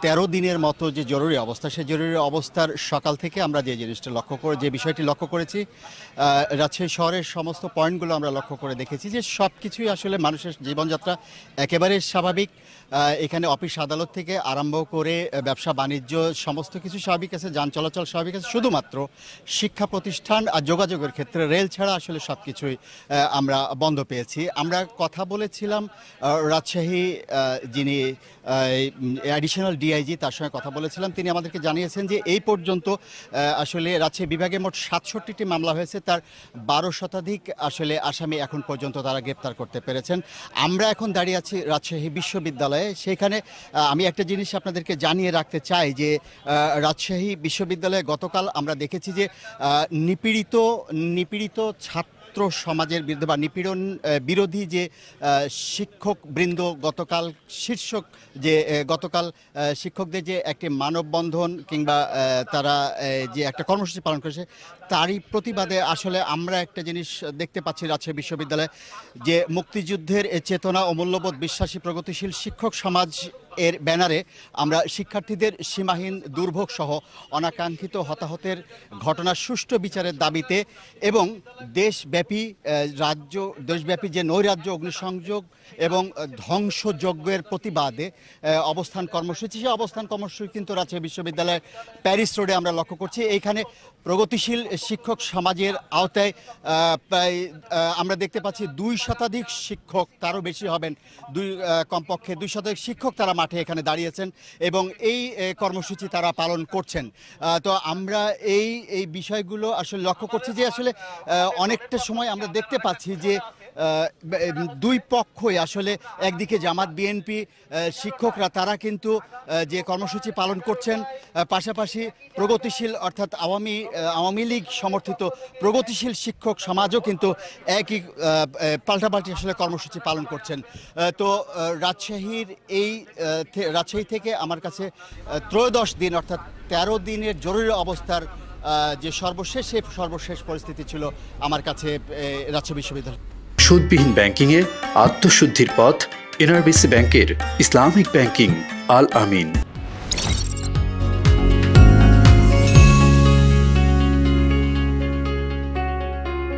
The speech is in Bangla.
13 দিনের মতো যে জরুরি অবস্থা, সেই জরুরি অবস্থার সকাল থেকে আমরা যে জিনিসটা যে বিষয়টি লক্ষ্য করেছি, রাজশাহী শহরের সমস্ত পয়েন্টগুলো আমরা লক্ষ্য করে দেখেছি যে সব কিছুই আসলে মানুষের জীবনযাত্রা একেবারে স্বাভাবিক। এখানে অফিস আদালত থেকে আরম্ভ করে ব্যবসা বাণিজ্য সমস্ত কিছু স্বাভাবিক আছে, যান চলাচল স্বাভাবিক আছে। শুধুমাত্র শিক্ষা প্রতিষ্ঠান আর যোগাযোগের ক্ষেত্রে রেল ছাড়া আসলে সব কিছুই আমরা বন্ধ পেয়েছি। আমরা কথা বলেছিলাম রাজশাহী যিনি অ্যাডিশনাল ডিআইজি, তার সঙ্গে কথা বলেছিলাম। তিনি আমাদেরকে জানিয়েছেন যে এই পর্যন্ত আসলে রাজশাহী বিভাগে মোট 67টি মামলা হয়েছে, তার 12 শতাধিক আসলে আসামি এখন পর্যন্ত তারা গ্রেপ্তার করতে পেরেছেন। আমরা এখন দাঁড়িয়ে আছি রাজশাহী বিশ্ববিদ্যালয়ে। সেখানে আমি একটা জিনিস আপনাদেরকে জানিয়ে রাখতে চাই যে রাজশাহী বিশ্ববিদ্যালয়ে গতকাল আমরা দেখেছি যে নিপীড়িত ছাত্র সমাজের বিরুদ্ধে বা নিপীড়ন বিরোধী যে শিক্ষক বৃন্দ গতকাল শিক্ষকদের যে একটি মানববন্ধন কিংবা তারা যে একটা কর্মসূচি পালন করেছে, তারই প্রতিবাদে আসলে আমরা একটা জিনিস দেখতে পাচ্ছি রাজশাহী বিশ্ববিদ্যালয়ে, যে মুক্তিযুদ্ধের চেতনা ও মূল্যবোধ বিশ্বাসী প্রগতিশীল শিক্ষক সমাজ এর ব্যানারে আমরা শিক্ষার্থীদের সীমাহীন দুর্ভোগ সহ অনাকাঙ্ক্ষিত হতাহতের ঘটনার সুষ্ঠু বিচারের দাবিতে এবং দেশব্যাপী যে নৈরাজ্য, অগ্নিসংযোগ এবং ধ্বংসযজ্ঞের প্রতিবাদে অবস্থান কর্মসূচি, সেই অবস্থান কর্মসূচি কিন্তু রাজশাহী বিশ্ববিদ্যালয়ের প্যারিস রোডে আমরা লক্ষ্য করছি। এইখানে প্রগতিশীল শিক্ষক সমাজের আওতায় প্রায় আমরা দেখতে পাচ্ছি 2 শতাধিক শিক্ষক, তারও বেশি হবেন, কমপক্ষে 2 শতাধিক শিক্ষক তারা মাঠে এখানে দাঁড়িয়েছেন এবং এই কর্মসূচি তারা পালন করছেন। তো আমরা এই বিষয়গুলো আসলে লক্ষ্য করছি যে আসলে অনেকটা সময় আমরা দেখতে পাচ্ছি যে দুই পক্ষই আসলে, একদিকে জামাত বিএনপি শিক্ষকরা তারা কিন্তু যে কর্মসূচি পালন করছেন, পাশাপাশি প্রগতিশীল অর্থাৎ আওয়ামী লীগ সমর্থিত প্রগতিশীল শিক্ষক সমাজও কিন্তু একই পাল্টাপাল্টি আসলে কর্মসূচি পালন করছেন। তো রাজশাহী থেকে আমার কাছে 13 দিন অর্থাৎ 13 দিনের জরুরি অবস্থার যে সর্বশেষ পরিস্থিতি ছিল আমার কাছে রাজশাহী বিশ্ববিদ্যালয়। সুদবিহীন ব্যাংকিংয়ে আত্মশুদ্ধির পথ, এনআরবিসি ব্যাংকের ইসলামিক ব্যাংকিং, আল আমিন।